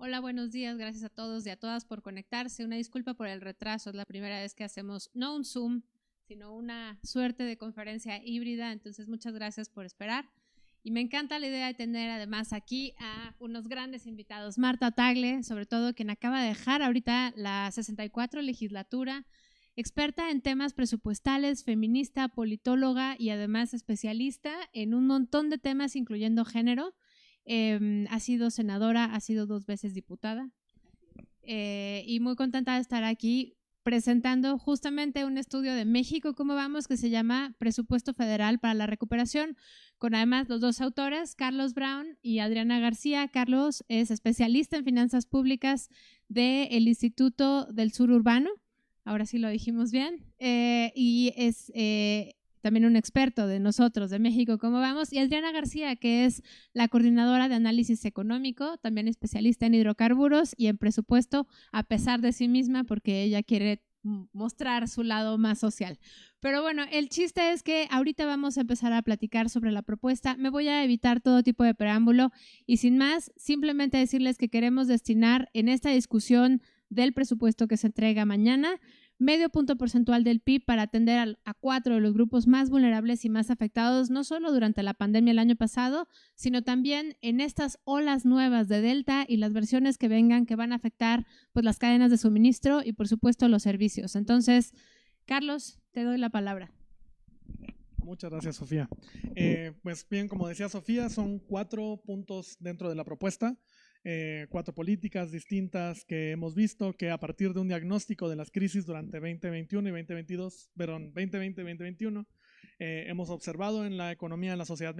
Hola, buenos días. Gracias a todos y a todas por conectarse. Una disculpa por el retraso. Es la primera vez que hacemos no un Zoom, sino una suerte de conferencia híbrida. Entonces, muchas gracias por esperar. Y me encanta la idea de tener además aquí a unos grandes invitados. Marta Tagle, sobre todo, quien acaba de dejar ahorita la 64 legislatura, experta en temas presupuestales, feminista, politóloga y además especialista en un montón de temas, incluyendo género. Ha sido senadora, ha sido 2 veces diputada y muy contenta de estar aquí presentando justamente un estudio de México, ¿cómo vamos?, que se llama Presupuesto Federal para la Recuperación, con además los dos autores, Carlos Brown y Adriana García. Carlos es especialista en finanzas públicas del Instituto del Sur Urbano, ahora sí lo dijimos bien, y es también un experto de nosotros, de México, ¿cómo vamos? Y Adriana García, que es la coordinadora de análisis económico, también especialista en hidrocarburos y en presupuesto, a pesar de sí misma, porque ella quiere mostrar su lado más social. Pero bueno, el chiste es que ahorita vamos a empezar a platicar sobre la propuesta. Me voy a evitar todo tipo de preámbulo y sin más, simplemente decirles que queremos destinar en esta discusión del presupuesto que se entrega mañana medio punto porcentual del PIB para atender a 4 de los grupos más vulnerables y más afectados, no solo durante la pandemia el año pasado, sino también en estas olas nuevas de Delta y las versiones que vengan que van a afectar pues, las cadenas de suministro y por supuesto los servicios. Entonces, Carlos, te doy la palabra. Muchas gracias, Sofía. Pues bien, como decía Sofía, son 4 puntos dentro de la propuesta. 4 políticas distintas que hemos visto que a partir de un diagnóstico de las crisis durante 2021 y 2022, perdón, 2020 y 2021, hemos observado en la economía de la sociedad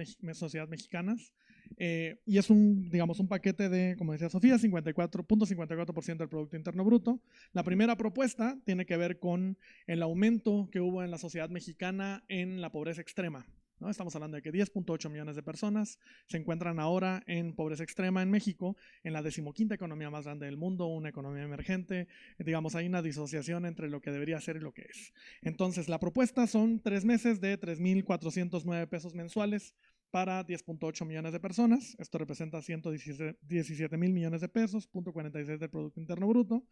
mexicanas, y es digamos, un paquete de, como decía Sofía, 54.54% del Producto Interno Bruto. La primera propuesta tiene que ver con el aumento que hubo en la sociedad mexicana en la pobreza extrema, ¿no? Estamos hablando de que 10.8 millones de personas se encuentran ahora en pobreza extrema en México, en la 15ª economía más grande del mundo, una economía emergente. Digamos, hay una disociación entre lo que debería ser y lo que es. Entonces, la propuesta son 3 meses de 3.409 pesos mensuales para 10.8 millones de personas. Esto representa 117 mil millones de pesos, 0.46 del Producto Interno Bruto.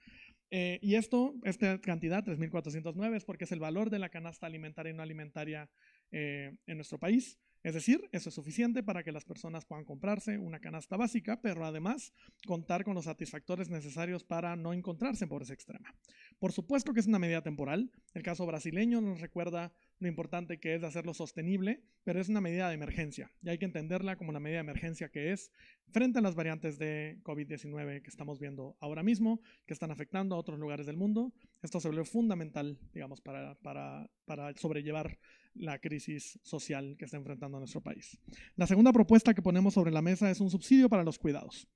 Y esta cantidad, 3.409, es porque es el valor de la canasta alimentaria y no alimentaria en nuestro país. Es decir, eso es suficiente para que las personas puedan comprarse una canasta básica, pero además contar con los satisfactores necesarios para no encontrarse en pobreza extrema. Por supuesto que es una medida temporal. El caso brasileño nos recuerda lo importante que es de hacerlo sostenible, pero es una medida de emergencia y hay que entenderla como la medida de emergencia que es frente a las variantes de COVID-19 que estamos viendo ahora mismo, que están afectando a otros lugares del mundo. Esto se volvió fundamental, digamos, para sobrellevar la crisis social que está enfrentando nuestro país. La segunda propuesta que ponemos sobre la mesa es un subsidio para los cuidados.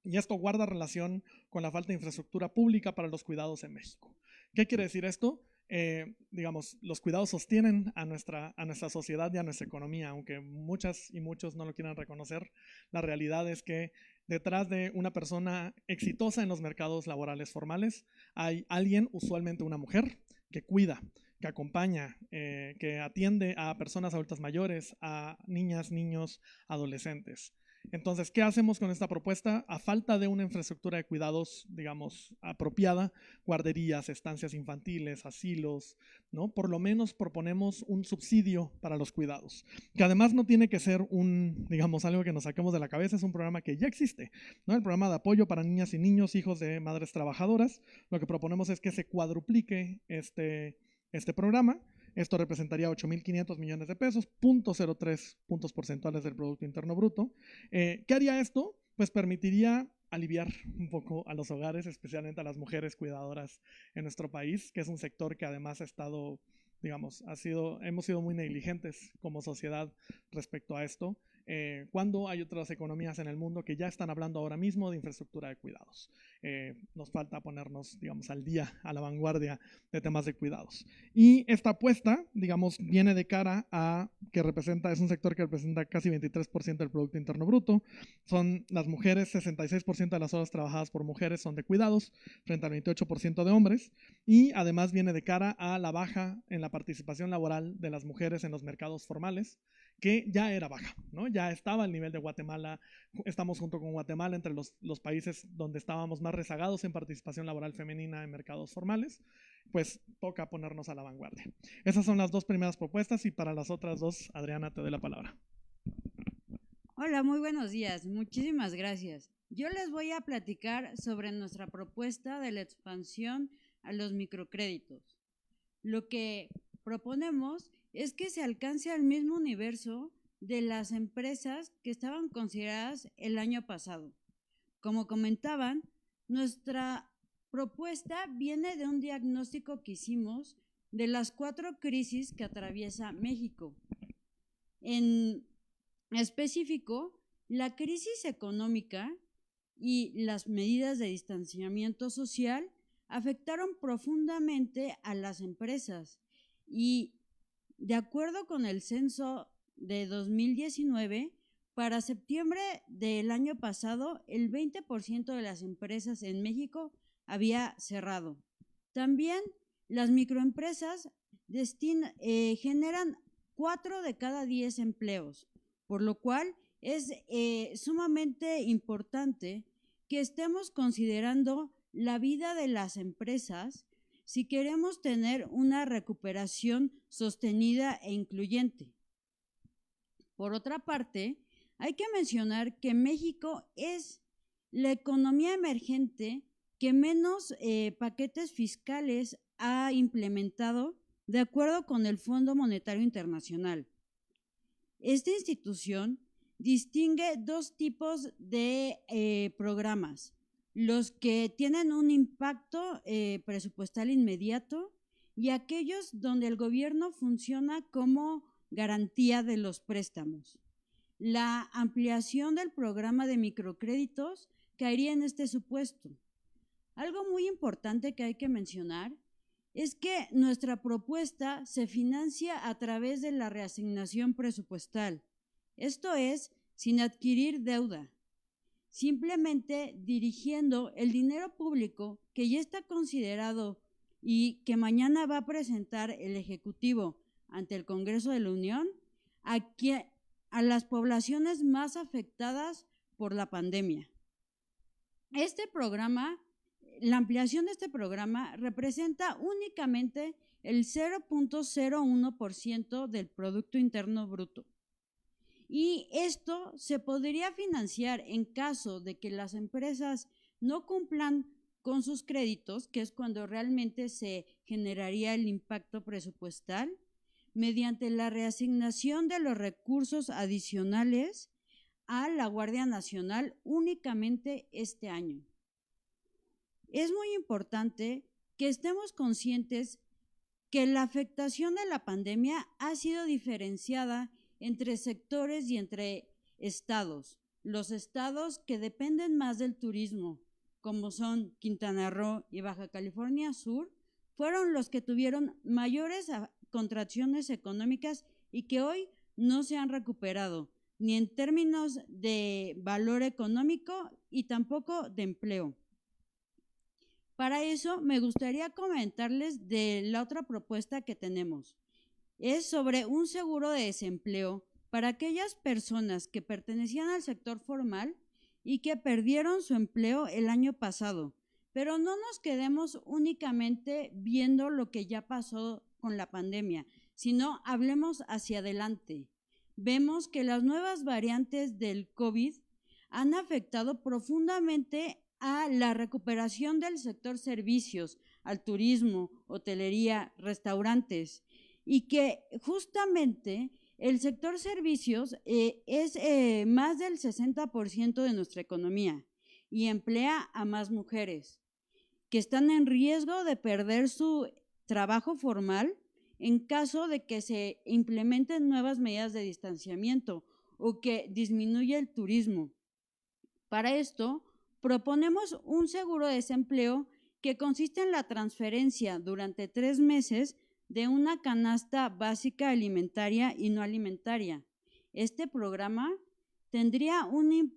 Y esto guarda relación con la falta de infraestructura pública para los cuidados en México. ¿Qué quiere decir esto? Digamos, los cuidados sostienen a nuestra sociedad y a nuestra economía, aunque muchas y muchos no lo quieran reconocer. La realidad es que detrás de una persona exitosa en los mercados laborales formales hay alguien, usualmente una mujer, que cuida, que acompaña, que atiende a personas adultas mayores, a niñas, niños, adolescentes. Entonces, ¿qué hacemos con esta propuesta? A falta de una infraestructura de cuidados, digamos, apropiada, guarderías, estancias infantiles, asilos, ¿no? Por lo menos proponemos un subsidio para los cuidados, que además no tiene que ser digamos, algo que nos saquemos de la cabeza, es un programa que ya existe, ¿no? El programa de apoyo para niñas y niños, hijos de madres trabajadoras. Lo que proponemos es que se cuadruplique este programa. Esto representaría 8.500 millones de pesos, 0.03 puntos porcentuales del Producto Interno Bruto. ¿Qué haría esto? Pues permitiría aliviar un poco a los hogares, especialmente a las mujeres cuidadoras en nuestro país, que es un sector que además ha estado, digamos, hemos sido muy negligentes como sociedad respecto a esto. Cuando hay otras economías en el mundo que ya están hablando ahora mismo de infraestructura de cuidados. Nos falta ponernos, digamos, al día, a la vanguardia de temas de cuidados. Y esta apuesta, digamos, viene de cara a es un sector que representa casi 23% del Producto Interno Bruto. Son las mujeres, 66% de las horas trabajadas por mujeres son de cuidados, frente al 28% de hombres. Y además viene de cara a la baja en la participación laboral de las mujeres en los mercados formales, que ya era baja, ¿no? Ya estaba al nivel de Guatemala, estamos junto con Guatemala entre los países donde estábamos más rezagados en participación laboral femenina en mercados formales, pues toca ponernos a la vanguardia. Esas son las dos primeras propuestas y para las otras dos, Adriana, te doy la palabra. Hola, muy buenos días, muchísimas gracias. Yo les voy a platicar sobre nuestra propuesta de la expansión a los microcréditos. Lo que proponemos es que se alcance al mismo universo de las empresas que estaban consideradas el año pasado. Como comentaban, nuestra propuesta viene de un diagnóstico que hicimos de las 4 crisis que atraviesa México. En específico, la crisis económica y las medidas de distanciamiento social afectaron profundamente a las empresas y, de acuerdo con el censo de 2019, para septiembre del año pasado, el 20% de las empresas en México había cerrado. También las microempresas generan 4 de cada 10 empleos, por lo cual es sumamente importante que estemos considerando la vida de las empresas si queremos tener una recuperación sostenida e incluyente. Por otra parte, hay que mencionar que México es la economía emergente que menos paquetes fiscales ha implementado de acuerdo con el Fondo Monetario Internacional. Esta institución distingue 2 tipos de programas: los que tienen un impacto presupuestal inmediato y aquellos donde el gobierno funciona como garantía de los préstamos. La ampliación del programa de microcréditos caería en este supuesto. Algo muy importante que hay que mencionar es que nuestra propuesta se financia a través de la reasignación presupuestal, esto es, sin adquirir deuda, simplemente dirigiendo el dinero público que ya está considerado y que mañana va a presentar el Ejecutivo ante el Congreso de la Unión a las poblaciones más afectadas por la pandemia. La ampliación de este programa representa únicamente el 0.01% del Producto Interno Bruto. Y esto se podría financiar en caso de que las empresas no cumplan con sus créditos, que es cuando realmente se generaría el impacto presupuestal, mediante la reasignación de los recursos adicionales a la Guardia Nacional únicamente este año. Es muy importante que estemos conscientes que la afectación de la pandemia ha sido diferenciada entre sectores y entre estados. Los estados que dependen más del turismo, como son Quintana Roo y Baja California Sur, fueron los que tuvieron mayores contracciones económicas y que hoy no se han recuperado, ni en términos de valor económico y tampoco de empleo. Para eso me gustaría comentarles de la otra propuesta que tenemos. Es sobre un seguro de desempleo para aquellas personas que pertenecían al sector formal y que perdieron su empleo el año pasado. Pero no nos quedemos únicamente viendo lo que ya pasó con la pandemia, sino hablemos hacia adelante. Vemos que las nuevas variantes del COVID han afectado profundamente a la recuperación del sector servicios, al turismo, hotelería, restaurantes, y que justamente el sector servicios es más del 60% de nuestra economía y emplea a más mujeres que están en riesgo de perder su trabajo formal en caso de que se implementen nuevas medidas de distanciamiento o que disminuya el turismo. Para esto, proponemos un seguro de desempleo que consiste en la transferencia durante 3 meses de una canasta básica alimentaria y no alimentaria. Este programa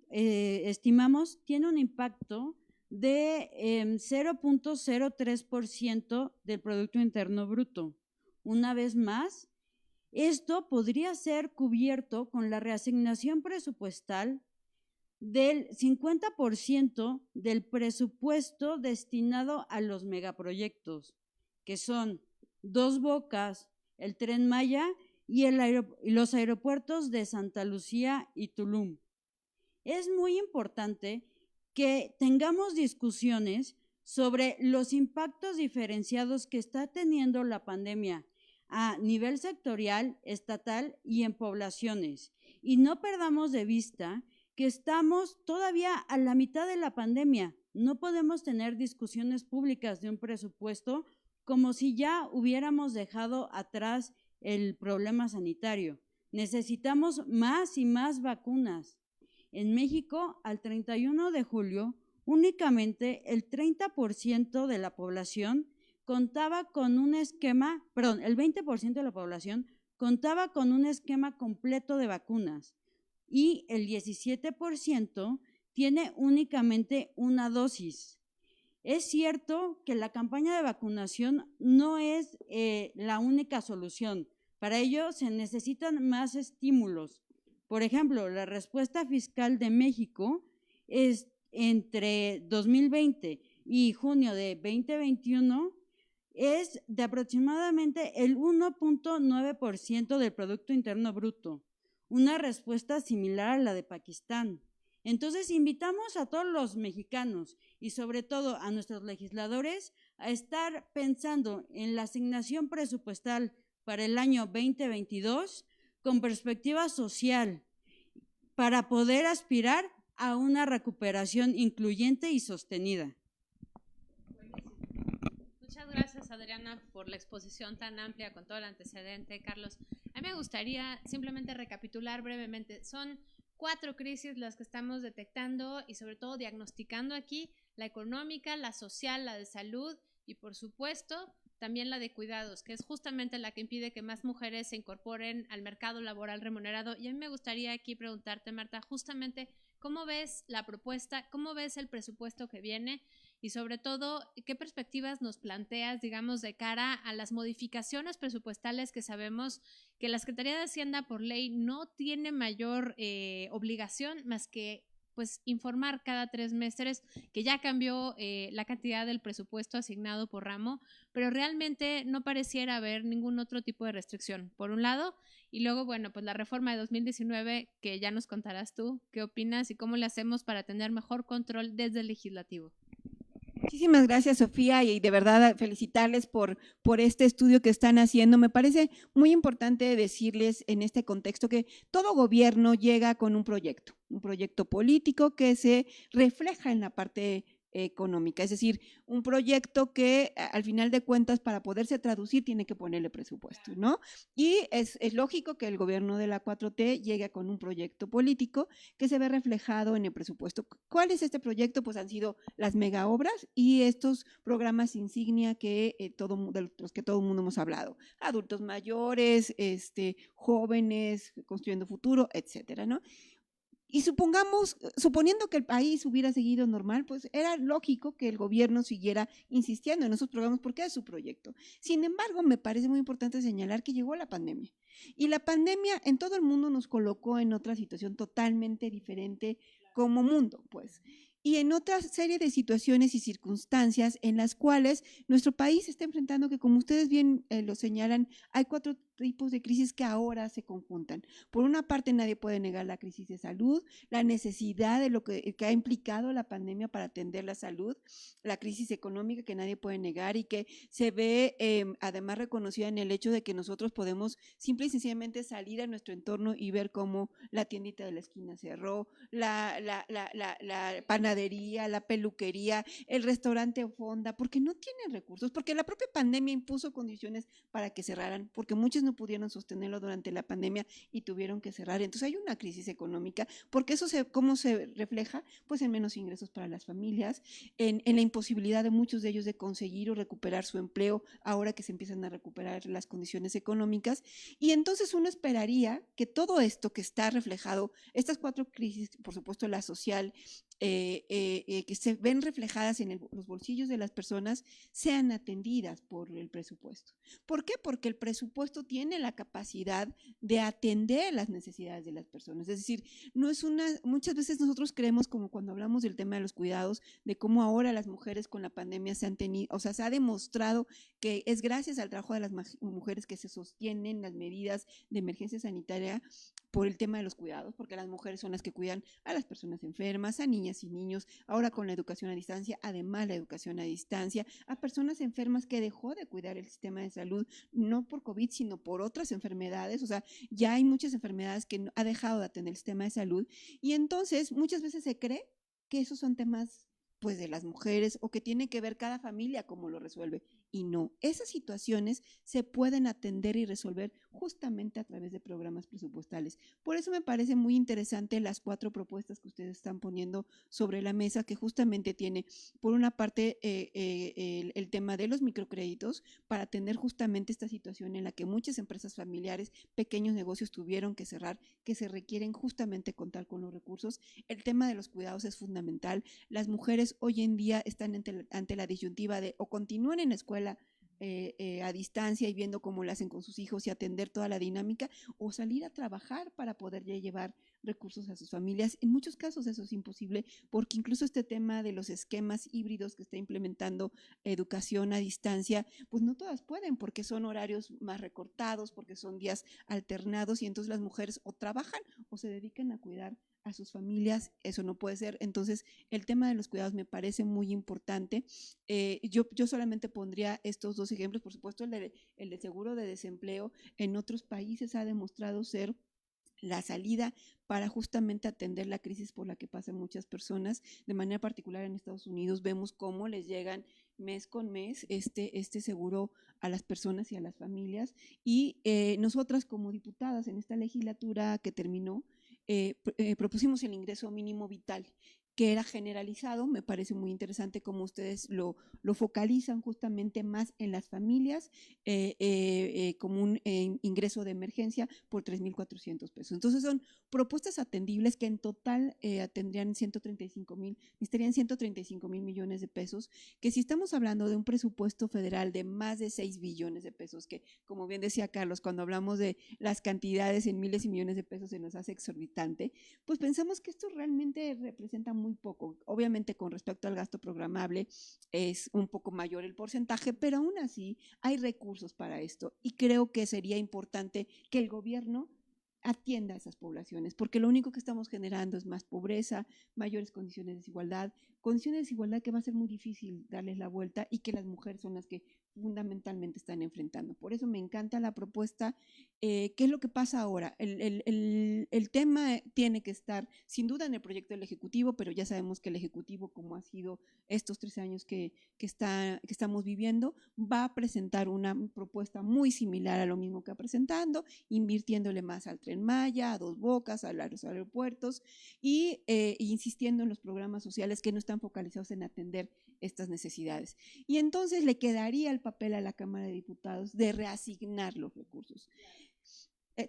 estimamos, tiene un impacto de 0.03% del Producto Interno Bruto. Una vez más, Esto podría ser cubierto con la reasignación presupuestal del 50% del presupuesto destinado a los megaproyectos, que son Dos Bocas, el Tren Maya y los aeropuertos de Santa Lucía y Tulum. Es muy importante que tengamos discusiones sobre los impactos diferenciados que está teniendo la pandemia a nivel sectorial, estatal y en poblaciones. Y no perdamos de vista que estamos todavía a la mitad de la pandemia. No podemos tener discusiones públicas de un presupuesto como si ya hubiéramos dejado atrás el problema sanitario. Necesitamos más y más vacunas. En México, al 31 de julio, únicamente el 30% de la población contaba con un esquema, perdón, el 20% de la población contaba con un esquema completo de vacunas y el 17% tiene únicamente una dosis. Es cierto que la campaña de vacunación no es la única solución. Para ello se necesitan más estímulos. Por ejemplo, la respuesta fiscal de México es entre 2020 y junio de 2021 es de aproximadamente el 1.9% del Producto Interno Bruto, una respuesta similar a la de Pakistán. Entonces, invitamos a todos los mexicanos y sobre todo a nuestros legisladores a estar pensando en la asignación presupuestal para el año 2022 con perspectiva social para poder aspirar a una recuperación incluyente y sostenida. Muchas gracias, Adriana, por la exposición tan amplia con todo el antecedente. Carlos, a mí me gustaría simplemente recapitular brevemente. Son 4 crisis las que estamos detectando y sobre todo diagnosticando aquí: la económica, la social, la de salud y por supuesto también la de cuidados, que es justamente la que impide que más mujeres se incorporen al mercado laboral remunerado. Y a mí me gustaría aquí preguntarte, Marta, justamente cómo ves la propuesta, cómo ves el presupuesto que viene y sobre todo qué perspectivas nos planteas, digamos, de cara a las modificaciones presupuestales que sabemos que la Secretaría de Hacienda por ley no tiene mayor obligación más que pues informar cada 3 meses que ya cambió la cantidad del presupuesto asignado por ramo, pero realmente no pareciera haber ningún otro tipo de restricción, por un lado, y luego, bueno, pues la reforma de 2019, que ya nos contarás tú, ¿qué opinas y cómo le hacemos para tener mejor control desde el legislativo? Muchísimas gracias, Sofía, y de verdad felicitarles por este estudio que están haciendo. Me parece muy importante decirles en este contexto que todo gobierno llega con un proyecto político que se refleja en la parte económica, es decir, un proyecto que al final de cuentas para poderse traducir tiene que ponerle presupuesto, ¿no? Y es lógico que el gobierno de la 4T llegue con un proyecto político que se ve reflejado en el presupuesto. ¿Cuál es este proyecto? Pues han sido las mega obras y estos programas insignia que de los que todo el mundo hemos hablado, adultos mayores, jóvenes, construyendo futuro, etcétera, ¿no? Y suponiendo que el país hubiera seguido normal, pues era lógico que el gobierno siguiera insistiendo en esos programas porque es su proyecto. Sin embargo, me parece muy importante señalar que llegó la pandemia. Y la pandemia en todo el mundo nos colocó en otra situación totalmente diferente como mundo, pues. Y en otra serie de situaciones y circunstancias en las cuales nuestro país está enfrentando, que como ustedes bien lo señalan, hay 4 tipos de crisis que ahora se conjuntan. Por una parte, nadie puede negar la crisis de salud, la necesidad de lo que ha implicado la pandemia para atender la salud, la crisis económica que nadie puede negar y que se ve además reconocida en el hecho de que nosotros podemos simple y sencillamente salir a nuestro entorno y ver cómo la tiendita de la esquina cerró, la panadería, la peluquería, el restaurante Fonda, porque no tienen recursos, porque la propia pandemia impuso condiciones para que cerraran, porque muchos no pudieron sostenerlo durante la pandemia y tuvieron que cerrar. Entonces hay una crisis económica, porque eso ¿cómo se refleja? Pues en menos ingresos para las familias, en la imposibilidad de muchos de ellos de conseguir o recuperar su empleo ahora que se empiezan a recuperar las condiciones económicas. Y entonces uno esperaría que todo esto que está reflejado, estas 4 crisis, por supuesto la social, que se ven reflejadas en los bolsillos de las personas sean atendidas por el presupuesto. ¿Por qué? Porque el presupuesto tiene la capacidad de atender las necesidades de las personas. Es decir, no es muchas veces nosotros creemos, como cuando hablamos del tema de los cuidados, de cómo ahora las mujeres con la pandemia se han tenido, o sea, se ha demostrado que es gracias al trabajo de las mujeres que se sostienen las medidas de emergencia sanitaria por el tema de los cuidados, porque las mujeres son las que cuidan a las personas enfermas, a niñas y niños, ahora con la educación a distancia, además la educación a distancia, a personas enfermas que dejó de cuidar el sistema de salud, no por COVID, sino por otras enfermedades, o sea, ya hay muchas enfermedades que ha dejado de atender el sistema de salud, y entonces muchas veces se cree que esos son temas pues de las mujeres o que tiene que ver cada familia cómo lo resuelve. Y no, esas situaciones se pueden atender y resolver justamente a través de programas presupuestales. Por eso me parece muy interesante las 4 propuestas que ustedes están poniendo sobre la mesa, que justamente tiene, por una parte, el tema de los microcréditos para atender justamente esta situación en la que muchas empresas familiares, pequeños negocios tuvieron que cerrar, que se requieren justamente contar con los recursos. El tema de los cuidados es fundamental. Las mujeres hoy en día están ante la disyuntiva de o continúan en la escuela a distancia y viendo cómo lo hacen con sus hijos y atender toda la dinámica, o salir a trabajar para poder ya llevar recursos a sus familias. En muchos casos eso es imposible, porque incluso este tema de los esquemas híbridos que está implementando educación a distancia, pues no todas pueden, porque son horarios más recortados, porque son días alternados, y entonces las mujeres o trabajan o se dedican a cuidar a sus familias. Eso no puede ser. Entonces, el tema de los cuidados me parece muy importante. Yo solamente pondría estos 2 ejemplos. Por supuesto, el de seguro de desempleo en otros países ha demostrado ser la salida para justamente atender la crisis por la que pasan muchas personas. De manera particular en Estados Unidos vemos cómo les llegan mes con mes este seguro a las personas y a las familias. Y nosotras como diputadas en esta legislatura que terminó, propusimos el ingreso mínimo vital, que era generalizado. Me parece muy interesante cómo ustedes lo focalizan justamente más en las familias, como un ingreso de emergencia por 3,400 pesos. Entonces son propuestas atendibles que en total necesitarían 135,000 millones de pesos, que si estamos hablando de un presupuesto federal de más de 6 billones de pesos, que como bien decía Carlos, cuando hablamos de las cantidades en miles y millones de pesos se nos hace exorbitante, pues pensamos que esto realmente representa muy poco. Obviamente con respecto al gasto programable es un poco mayor el porcentaje, pero aún así hay recursos para esto, y creo que sería importante que el gobierno atienda a esas poblaciones, porque lo único que estamos generando es más pobreza, mayores condiciones de desigualdad que va a ser muy difícil darles la vuelta, y que las mujeres son las que fundamentalmente están enfrentando. Por eso me encanta la propuesta. ¿Qué es lo que pasa ahora? El tema tiene que estar sin duda en el proyecto del Ejecutivo, pero ya sabemos que el Ejecutivo, como ha sido estos 3 años que estamos viviendo, va a presentar una propuesta muy similar a lo mismo que ha presentando, invirtiéndole más al Tren Maya, a Dos Bocas, a los aeropuertos, y insistiendo en los programas sociales que no están focalizados en atender estas necesidades. Y entonces le quedaría el papel a la Cámara de Diputados de reasignar los recursos.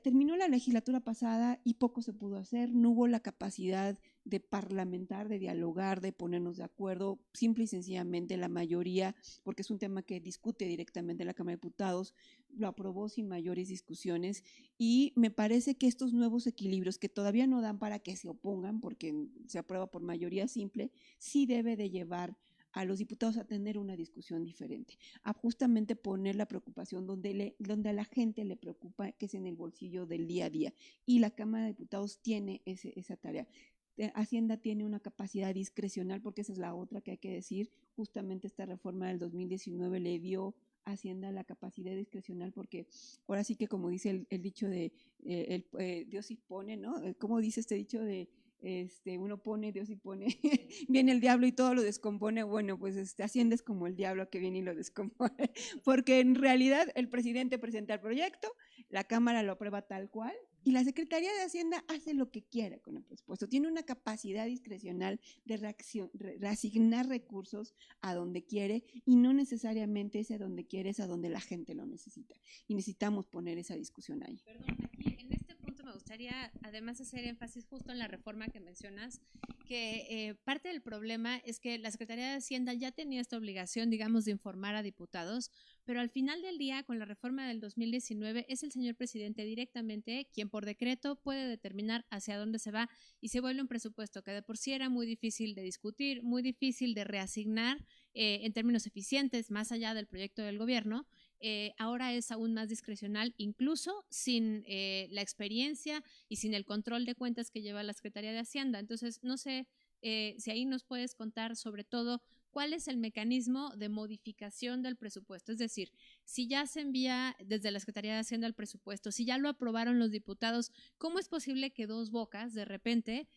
Terminó la legislatura pasada y poco se pudo hacer, no hubo la capacidad de parlamentar, de dialogar, de ponernos de acuerdo. Simple y sencillamente la mayoría, porque es un tema que discute directamente la Cámara de Diputados, lo aprobó sin mayores discusiones, y me parece que estos nuevos equilibrios, que todavía no dan para que se opongan porque se aprueba por mayoría simple, sí debe de llevar a los diputados a tener una discusión diferente, a justamente poner la preocupación donde a la gente le preocupa, que es en el bolsillo del día a día, y la Cámara de Diputados tiene esa tarea. Hacienda tiene una capacidad discrecional, porque esa es la otra que hay que decir. Justamente esta reforma del 2019 le dio a Hacienda la capacidad discrecional, porque ahora sí que, como dice el dicho de Dios dispone, ¿no? ¿Cómo dice este dicho de uno pone, Dios y pone, viene el diablo y todo lo descompone? Bueno, pues Hacienda es como el diablo que viene y lo descompone, porque en realidad el presidente presenta el proyecto, la Cámara lo aprueba tal cual, y la Secretaría de Hacienda hace lo que quiera con el presupuesto. Tiene una capacidad discrecional de reasignar recursos a donde quiere, y no necesariamente ese a donde quiere es a donde la gente lo necesita. Y necesitamos poner esa discusión ahí. Perdón, aquí en este punto me gustaría además hacer énfasis justo en la reforma que mencionas, que parte del problema es que la Secretaría de Hacienda ya tenía esta obligación, digamos, de informar a diputados, pero al final del día, con la reforma del 2019, es el señor presidente directamente quien por decreto puede determinar hacia dónde se va y se vuelve un presupuesto que de por sí era muy difícil de discutir, muy difícil de reasignar en términos eficientes, más allá del proyecto del gobierno. Ahora es aún más discrecional, incluso sin la experiencia y sin el control de cuentas que lleva la Secretaría de Hacienda. Entonces, no sé si ahí nos puedes contar sobre todo cuál es el mecanismo de modificación del presupuesto. Es decir, si ya se envía desde la Secretaría de Hacienda el presupuesto, si ya lo aprobaron los diputados, ¿cómo es posible que Dos Bocas de repente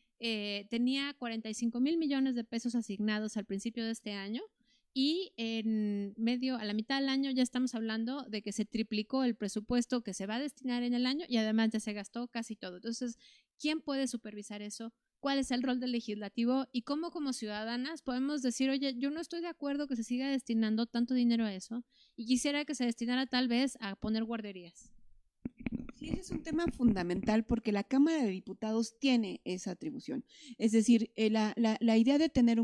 tenía 45,000 millones de pesos asignados al principio de este año? Y a la mitad del año ya estamos hablando de que se triplicó el presupuesto que se va a destinar en el año y además ya se gastó casi todo. Entonces, ¿quién puede supervisar eso? ¿Cuál es el rol del legislativo? Y cómo como ciudadanas podemos decir, oye, yo no estoy de acuerdo que se siga destinando tanto dinero a eso y quisiera que se destinara tal vez a poner guarderías. Sí, ese es un tema fundamental porque la Cámara de Diputados tiene esa atribución. Es decir, la idea de tener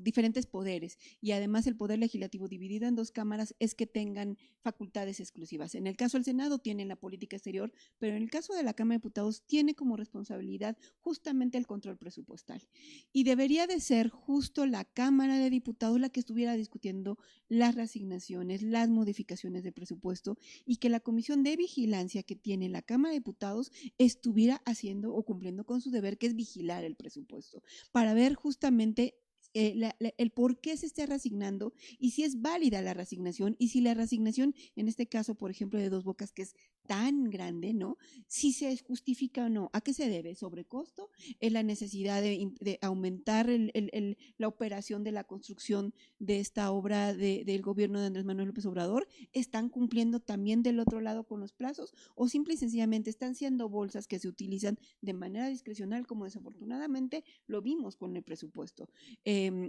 diferentes poderes y además el poder legislativo dividido en dos cámaras es que tengan facultades exclusivas. En el caso del Senado tiene la política exterior, pero en el caso de la Cámara de Diputados tiene como responsabilidad justamente el control presupuestal. Y debería de ser justo la Cámara de Diputados la que estuviera discutiendo las reasignaciones, las modificaciones de presupuesto y que la Comisión de Vigilancia que tiene la Cámara de Diputados estuviera haciendo o cumpliendo con su deber, que es vigilar el presupuesto, para ver justamente el por qué se está reasignando y si es válida la reasignación y si la reasignación, en este caso, por ejemplo, de Dos Bocas, que es tan grande, ¿no? Si se justifica o no. ¿A qué se debe? ¿Sobrecosto? ¿Es la necesidad de aumentar la operación de la construcción de esta obra del gobierno de Andrés Manuel López Obrador? ¿Están cumpliendo también del otro lado con los plazos? ¿O simple y sencillamente están siendo bolsas que se utilizan de manera discrecional, como desafortunadamente lo vimos con el presupuesto?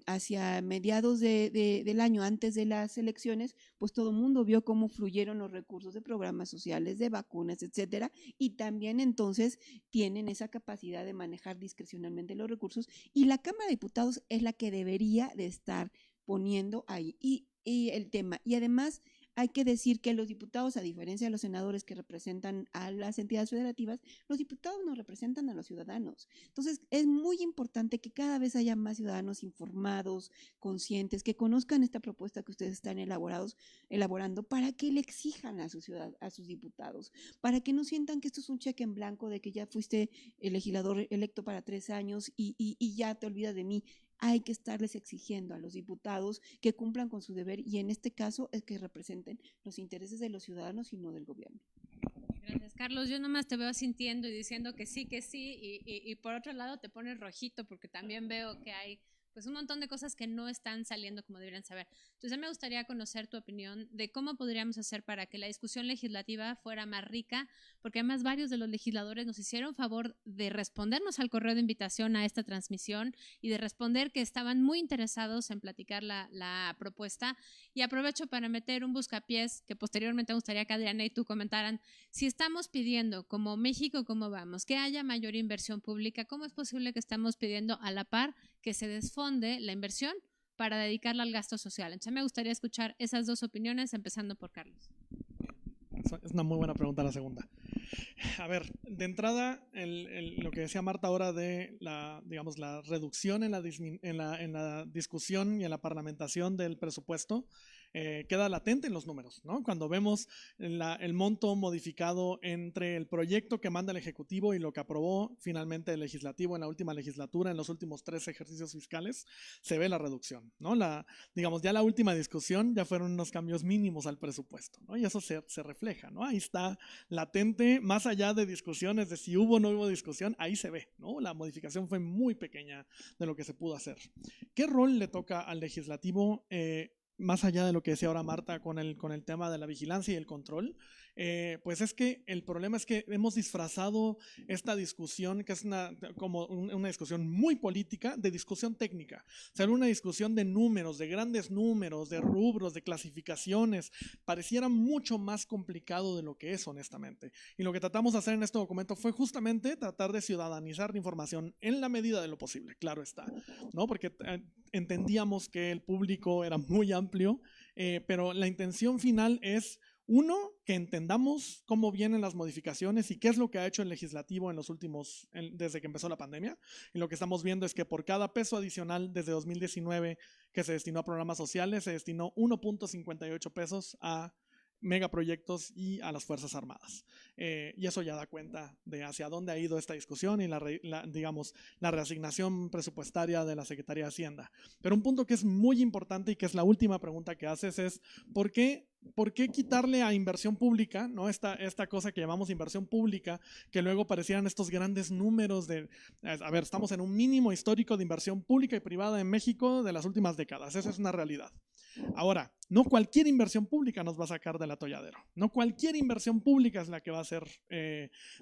Hacia mediados del año, antes de las elecciones, pues todo el mundo vio cómo fluyeron los recursos de programas sociales, de vacunas, etcétera, y también entonces tienen esa capacidad de manejar discrecionalmente los recursos y la Cámara de Diputados es la que debería de estar poniendo ahí y el tema. Y además hay que decir que los diputados, a diferencia de los senadores que representan a las entidades federativas, los diputados no representan a los ciudadanos. Entonces, es muy importante que cada vez haya más ciudadanos informados, conscientes, que conozcan esta propuesta que ustedes están elaborando para que le exijan a sus diputados, para que no sientan que esto es un cheque en blanco de que ya fuiste el legislador electo para 3 años y ya te olvidas de mí. Hay que estarles exigiendo a los diputados que cumplan con su deber y en este caso es que representen los intereses de los ciudadanos y no del gobierno. Gracias, Carlos. Yo nomás te veo sintiendo y diciendo que sí, y por otro lado te pones rojito porque también veo que hay pues un montón de cosas que no están saliendo como deberían saber. Entonces me gustaría conocer tu opinión de cómo podríamos hacer para que la discusión legislativa fuera más rica, porque además varios de los legisladores nos hicieron favor de respondernos al correo de invitación a esta transmisión y de responder que estaban muy interesados en platicar la propuesta. Y aprovecho para meter un buscapiés que posteriormente me gustaría que Adriana y tú comentaran. Si estamos pidiendo como México, ¿cómo vamos? Que haya mayor inversión pública, ¿cómo es posible que estamos pidiendo a la par que se desfonde la inversión para dedicarla al gasto social? Entonces me gustaría escuchar esas dos opiniones, empezando por Carlos. Es una muy buena pregunta la segunda. A ver, de entrada, lo que decía Marta ahora de la reducción en la discusión y en la parlamentación del presupuesto, queda latente en los números, ¿no? Cuando vemos el monto modificado entre el proyecto que manda el Ejecutivo y lo que aprobó finalmente el Legislativo en la última legislatura, en los últimos 3 ejercicios fiscales, se ve la reducción, ¿no? Ya la última discusión ya fueron unos cambios mínimos al presupuesto, ¿no? Y eso se refleja, ¿no? Ahí está latente, más allá de discusiones de si hubo o no hubo discusión, ahí se ve, ¿no? La modificación fue muy pequeña de lo que se pudo hacer. ¿Qué rol le toca al Legislativo? más allá de lo que decía ahora Marta con el tema de la vigilancia y el control, pues es que el problema es que hemos disfrazado esta discusión, que es como una discusión muy política, de discusión técnica. O sea, una discusión de números, de grandes números, de rubros, de clasificaciones. Pareciera mucho más complicado de lo que es, honestamente. Y lo que tratamos de hacer en este documento fue justamente tratar de ciudadanizar la información en la medida de lo posible, claro está, ¿no? Porque entendíamos que el público era muy amplio, pero la intención final es, uno, que entendamos cómo vienen las modificaciones y qué es lo que ha hecho el legislativo en los últimos, desde que empezó la pandemia. Y lo que estamos viendo es que por cada peso adicional desde 2019 que se destinó a programas sociales, se destinó 1.58 pesos a megaproyectos y a las Fuerzas Armadas. Y eso ya da cuenta de hacia dónde ha ido esta discusión y digamos, la reasignación presupuestaria de la Secretaría de Hacienda. Pero un punto que es muy importante y que es la última pregunta que haces es, ¿por qué quitarle a inversión pública, ¿no? esta cosa que llamamos inversión pública, que luego parecieran estos grandes números de, a ver, estamos en un mínimo histórico de inversión pública y privada en México de las últimas décadas, esa es una realidad. Ahora, no cualquier inversión pública nos va a sacar del atolladero, no cualquier inversión pública es la que va a hacer,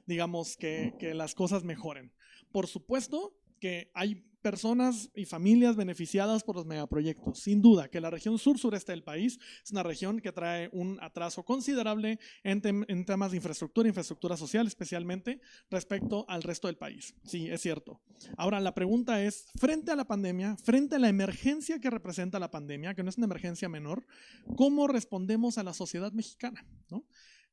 digamos, que las cosas mejoren. Por supuesto que hay personas y familias beneficiadas por los megaproyectos. Sin duda que la región sur-sureste del país es una región que trae un atraso considerable en temas de infraestructura social especialmente respecto al resto del país. Sí, es cierto. Ahora, la pregunta es, frente a la pandemia, frente a la emergencia que representa la pandemia, que no es una emergencia menor, ¿cómo respondemos a la sociedad mexicana? ¿No?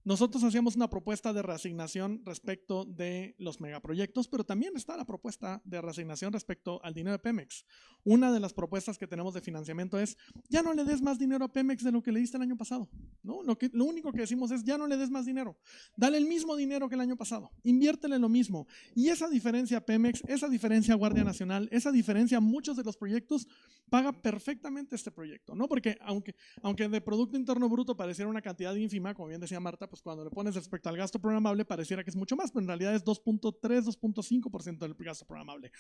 Nosotros hacíamos una propuesta de reasignación respecto de los megaproyectos, pero también está la propuesta de reasignación respecto al dinero de Pemex. Una de las propuestas que tenemos de financiamiento es, ya no le des más dinero a Pemex de lo que le diste el año pasado, ¿no? Lo único que decimos es, ya no le des más dinero, dale el mismo dinero que el año pasado, inviértele lo mismo. Y esa diferencia a Pemex, esa diferencia a Guardia Nacional, esa diferencia a muchos de los proyectos, paga perfectamente este proyecto, ¿no? Porque aunque de Producto Interno Bruto pareciera una cantidad ínfima, como bien decía Marta, pues cuando le pones respecto al gasto programable pareciera que es mucho más, pero en realidad es 2.3, 2.5% del gasto programable.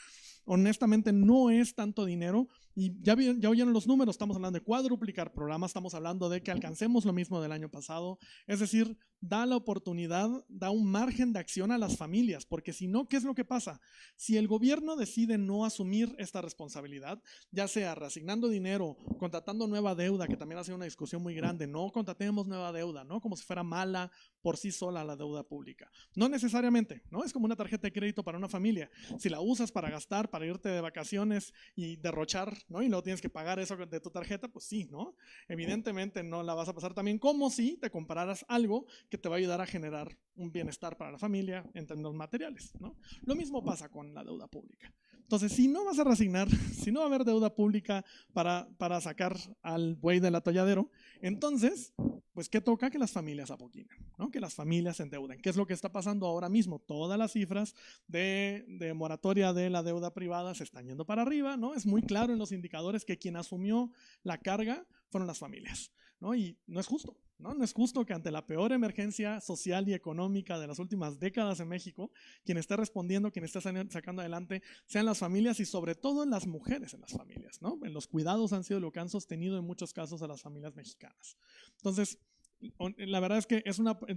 Honestamente no es tanto dinero y ya oyeron los números, estamos hablando de cuadruplicar programas, estamos hablando de que alcancemos lo mismo del año pasado, es decir, da la oportunidad, da un margen de acción a las familias, porque si no, ¿qué es lo que pasa? Si el gobierno decide no asumir esta responsabilidad, ya sea reasignando dinero, contratando nueva deuda, que también ha sido una discusión muy grande, no contratemos nueva deuda, ¿no? Como si fuera mala por sí sola la deuda pública. No necesariamente, ¿no? Es como una tarjeta de crédito para una familia. Si la usas para gastar, para irte de vacaciones y derrochar, ¿no? Y luego tienes que pagar eso de tu tarjeta, pues sí, ¿no? Evidentemente no la vas a pasar también, como si te compraras algo que te va a ayudar a generar un bienestar para la familia en términos materiales, ¿no? Lo mismo pasa con la deuda pública. Entonces, si no vas a reasignar, si no va a haber deuda pública para sacar al buey del atolladero, entonces, pues, ¿qué toca? Que las familias apoquinen, ¿no? Que las familias se endeuden. ¿Qué es lo que está pasando ahora mismo? Todas las cifras de moratoria de la deuda privada se están yendo para arriba, ¿no? Es muy claro en los indicadores que quien asumió la carga fueron las familias, ¿no? Y no es justo, ¿no? No es justo que ante la peor emergencia social y económica de las últimas décadas en México, quien esté respondiendo, quien esté sacando adelante, sean las familias y sobre todo las mujeres en las familias, ¿no? Los cuidados han sido lo que han sostenido en muchos casos a las familias mexicanas. Entonces, la verdad es que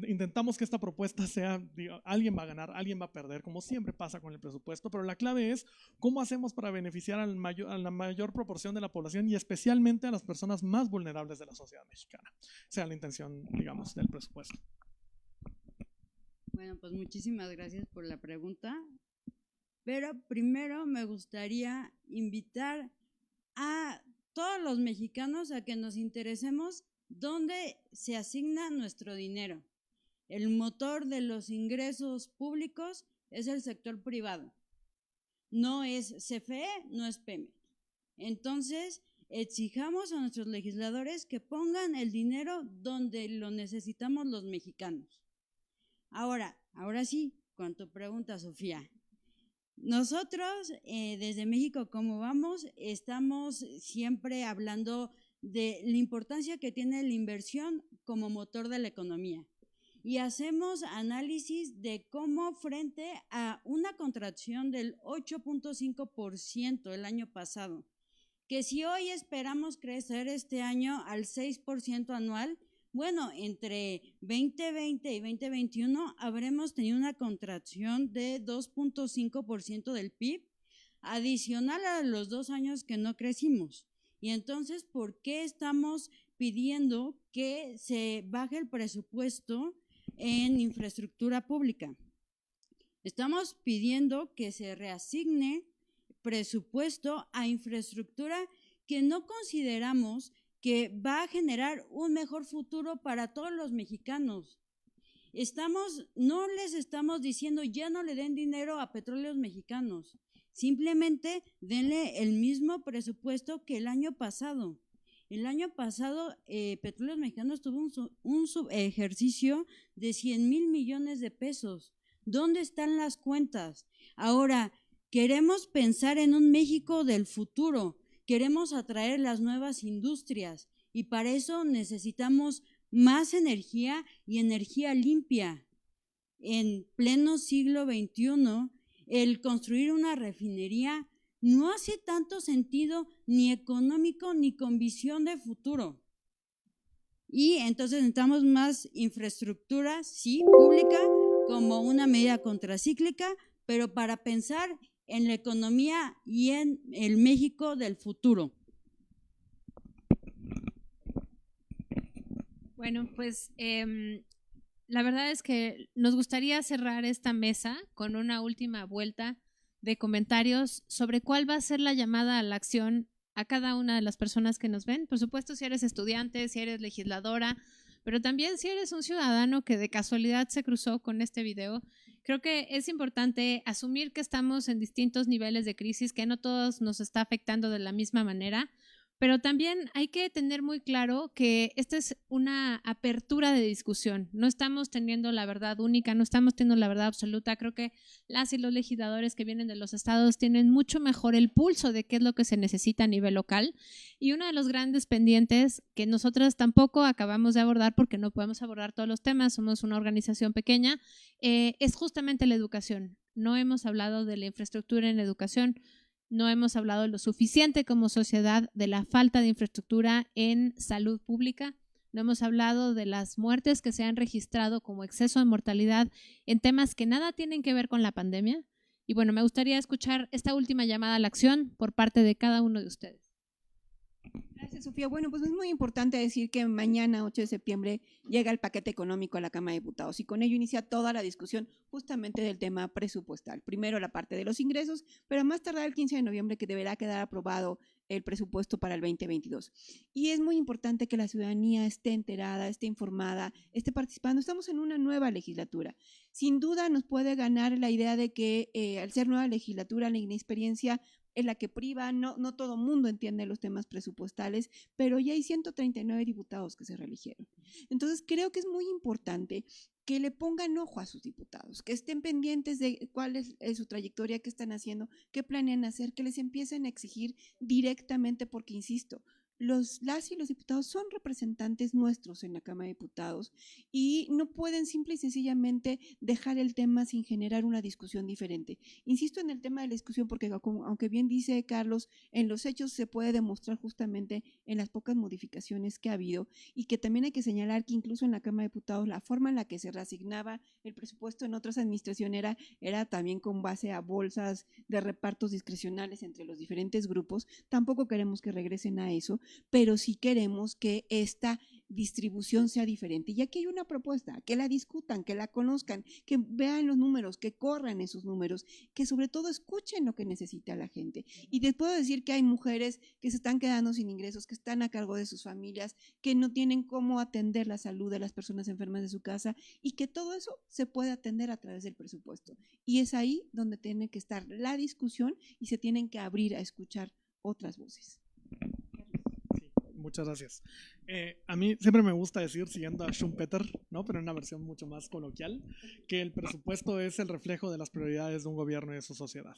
intentamos que esta propuesta sea, alguien va a ganar, alguien va a perder, como siempre pasa con el presupuesto, pero la clave es cómo hacemos para beneficiar a la mayor proporción de la población y especialmente a las personas más vulnerables de la sociedad mexicana. Esa es la intención, digamos, del presupuesto. Bueno, pues muchísimas gracias por la pregunta, pero primero me gustaría invitar a todos los mexicanos a que nos interesemos ¿dónde se asigna nuestro dinero? El motor de los ingresos públicos es el sector privado. No es CFE, no es Pemex. Entonces, exijamos a nuestros legisladores que pongan el dinero donde lo necesitamos los mexicanos. Ahora sí, con tu pregunta, Sofía. Nosotros, desde México, ¿cómo vamos? Estamos siempre hablando de la importancia que tiene la inversión como motor de la economía. Y hacemos análisis de cómo frente a una contracción del 8.5% el año pasado, que si hoy esperamos crecer este año al 6% anual, bueno, entre 2020 y 2021 habremos tenido una contracción de 2.5% del PIB, adicional a los 2 años que no crecimos. Y entonces, ¿por qué estamos pidiendo que se baje el presupuesto en infraestructura pública? Estamos pidiendo que se reasigne presupuesto a infraestructura que no consideramos que va a generar un mejor futuro para todos los mexicanos. No les estamos diciendo ya no le den dinero a Petróleos Mexicanos, simplemente denle el mismo presupuesto que el año pasado. El año pasado Petróleos Mexicanos tuvo un subejercicio de 100,000 millones de pesos. ¿Dónde están las cuentas? Ahora, queremos pensar en un México del futuro, queremos atraer las nuevas industrias y para eso necesitamos más energía y energía limpia. En pleno siglo XXI, el construir una refinería no hace tanto sentido ni económico ni con visión de futuro. Y entonces necesitamos más infraestructura, sí, pública, como una medida contracíclica, pero para pensar en la economía y en el México del futuro. Bueno, pues la verdad es que nos gustaría cerrar esta mesa con una última vuelta de comentarios sobre cuál va a ser la llamada a la acción a cada una de las personas que nos ven. Por supuesto, si eres estudiante, si eres legisladora, pero también si eres un ciudadano que de casualidad se cruzó con este video. Creo que es importante asumir que estamos en distintos niveles de crisis, que no todos nos está afectando de la misma manera, pero también hay que tener muy claro que esta es una apertura de discusión. No estamos teniendo la verdad única, no estamos teniendo la verdad absoluta. Creo que las y los legisladores que vienen de los estados tienen mucho mejor el pulso de qué es lo que se necesita a nivel local. Y uno de los grandes pendientes que nosotros tampoco acabamos de abordar, porque no podemos abordar todos los temas, somos una organización pequeña, es justamente la educación. No hemos hablado de la infraestructura en educación. No hemos hablado lo suficiente como sociedad de la falta de infraestructura en salud pública. No hemos hablado de las muertes que se han registrado como exceso de mortalidad en temas que nada tienen que ver con la pandemia. Y bueno, me gustaría escuchar esta última llamada a la acción por parte de cada uno de ustedes. Gracias, Sofía. Bueno, pues es muy importante decir que mañana, 8 de septiembre, llega el paquete económico a la Cámara de Diputados y con ello inicia toda la discusión justamente del tema presupuestal. Primero la parte de los ingresos, pero a más tardar el 15 de noviembre que deberá quedar aprobado el presupuesto para el 2022. Y es muy importante que la ciudadanía esté enterada, esté informada, esté participando. Estamos en una nueva legislatura. Sin duda nos puede ganar la idea de que al ser nueva legislatura, la inexperiencia es la que priva, no todo mundo entiende los temas presupuestales, pero ya hay 139 diputados que se reeligieron. Entonces creo que es muy importante que le pongan ojo a sus diputados, que estén pendientes de cuál es su trayectoria, qué están haciendo, qué planean hacer, que les empiecen a exigir directamente, porque insisto, las y los diputados son representantes nuestros en la Cámara de Diputados y no pueden simple y sencillamente dejar el tema sin generar una discusión diferente. Insisto en el tema de la discusión porque, aunque bien dice Carlos, en los hechos se puede demostrar justamente en las pocas modificaciones que ha habido y que también hay que señalar que incluso en la Cámara de Diputados la forma en la que se reasignaba el presupuesto en otras administraciones era también con base a bolsas de repartos discrecionales entre los diferentes grupos. Tampoco queremos que regresen a eso, pero sí queremos que esta distribución sea diferente. Y aquí hay una propuesta, que la discutan, que la conozcan, que vean los números, que corran esos números, que sobre todo escuchen lo que necesita la gente. Y les puedo decir que hay mujeres que se están quedando sin ingresos, que están a cargo de sus familias, que no tienen cómo atender la salud de las personas enfermas de su casa y que todo eso se puede atender a través del presupuesto. Y es ahí donde tiene que estar la discusión y se tienen que abrir a escuchar otras voces. Muchas gracias. A mí siempre me gusta decir, siguiendo a Schumpeter, ¿no? Pero en una versión mucho más coloquial, que el presupuesto es el reflejo de las prioridades de un gobierno y de su sociedad.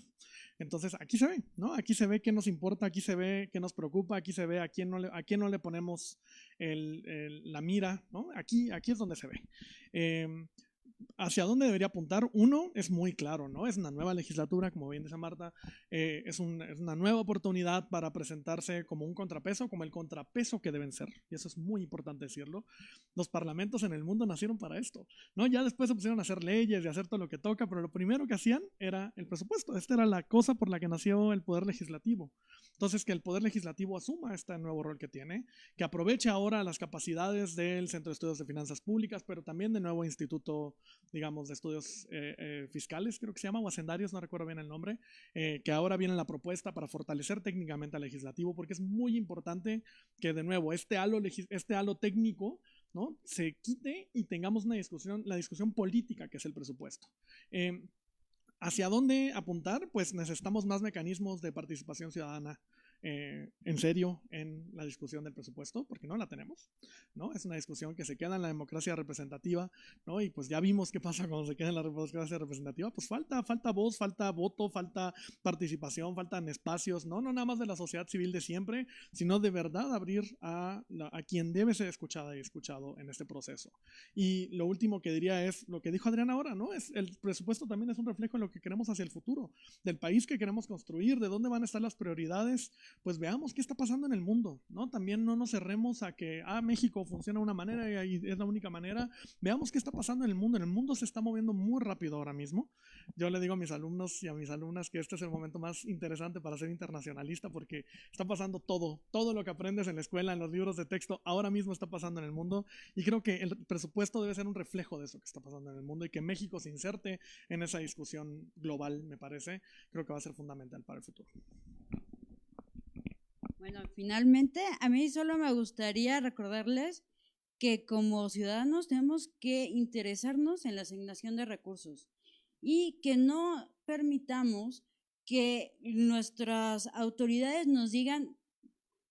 Entonces, aquí se ve, ¿no? Aquí se ve qué nos importa, aquí se ve qué nos preocupa, aquí se ve a quién no le ponemos la mira, ¿no? Aquí es donde se ve. ¿hacia dónde debería apuntar? Uno, es muy claro, ¿no? Es una nueva legislatura, como bien dice Marta, es una nueva oportunidad para presentarse como un contrapeso, como el contrapeso que deben ser, y eso es muy importante decirlo. Los parlamentos en el mundo nacieron para esto, ¿no? Ya después se pusieron a hacer leyes y a hacer todo lo que toca, pero lo primero que hacían era el presupuesto. Esta era la cosa por la que nació el Poder Legislativo. Entonces, que el Poder Legislativo asuma este nuevo rol que tiene, que aproveche ahora las capacidades del Centro de Estudios de Finanzas Públicas, pero también del nuevo Instituto, digamos, de Estudios Fiscales, creo que se llama, o hacendarios, no recuerdo bien el nombre, que ahora viene la propuesta para fortalecer técnicamente al legislativo, porque es muy importante que, de nuevo, este halo técnico, ¿no?, se quite y tengamos una discusión, la discusión política que es el presupuesto. ¿Hacia dónde apuntar? Pues necesitamos más mecanismos de participación ciudadana en serio en la discusión del presupuesto, porque no la tenemos, ¿no? Es una discusión que se queda en la democracia representativa, ¿no? Y pues ya vimos qué pasa cuando se queda en la democracia representativa, pues falta voz, falta voto, falta participación, faltan espacios, no nada más de la sociedad civil de siempre, sino de verdad abrir a quien debe ser escuchada y escuchado en este proceso. Y lo último que diría es lo que dijo Adriana ahora, ¿no? El presupuesto también es un reflejo de lo que queremos hacia el futuro, del país que queremos construir, de dónde van a estar las prioridades. Pues veamos qué está pasando en el mundo, ¿no? También no nos cerremos a que México funciona de una manera y es la única manera. Veamos qué está pasando en el mundo. En el mundo se está moviendo muy rápido ahora mismo. Yo le digo a mis alumnos y a mis alumnas que este es el momento más interesante para ser internacionalista, porque está pasando todo lo que aprendes en la escuela, en los libros de texto, ahora mismo está pasando en el mundo, y creo que el presupuesto debe ser un reflejo de eso que está pasando en el mundo, y que México se inserte en esa discusión global, me parece, creo que va a ser fundamental para el futuro. Bueno, finalmente, a mí solo me gustaría recordarles que como ciudadanos tenemos que interesarnos en la asignación de recursos y que no permitamos que nuestras autoridades nos digan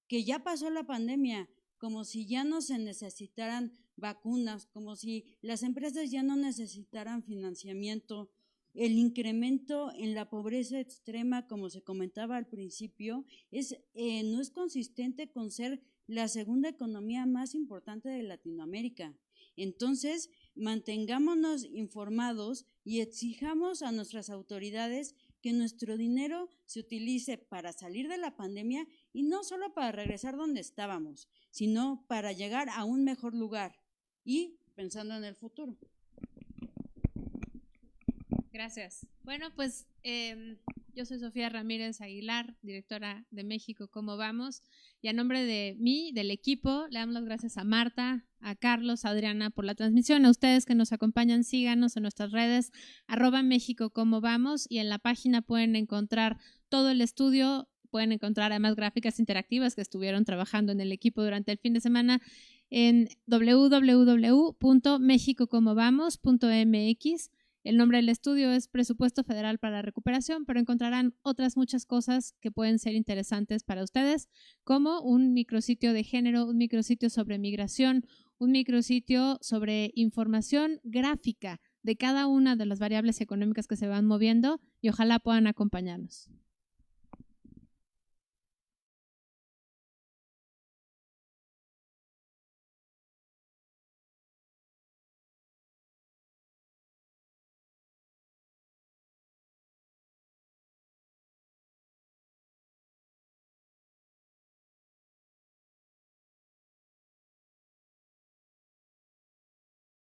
que ya pasó la pandemia, como si ya no se necesitaran vacunas, como si las empresas ya no necesitaran financiamiento. El incremento en la pobreza extrema, como se comentaba al principio, no es consistente con ser la segunda economía más importante de Latinoamérica. Entonces, mantengámonos informados y exijamos a nuestras autoridades que nuestro dinero se utilice para salir de la pandemia y no solo para regresar donde estábamos, sino para llegar a un mejor lugar y pensando en el futuro. Gracias. Bueno, pues yo soy Sofía Ramírez Aguilar, directora de México ¿Cómo vamos? Y a nombre de mí, del equipo, le damos las gracias a Marta, a Carlos, a Adriana por la transmisión. A ustedes que nos acompañan, síganos en nuestras redes, @México ¿Cómo vamos? Y en la página pueden encontrar todo el estudio, pueden encontrar además gráficas interactivas que estuvieron trabajando en el equipo durante el fin de semana en www.mexicocomovamos.mx. El nombre del estudio es Presupuesto Federal para la Recuperación, pero encontrarán otras muchas cosas que pueden ser interesantes para ustedes, como un micrositio de género, un micrositio sobre migración, un micrositio sobre información gráfica de cada una de las variables económicas que se van moviendo, y ojalá puedan acompañarnos.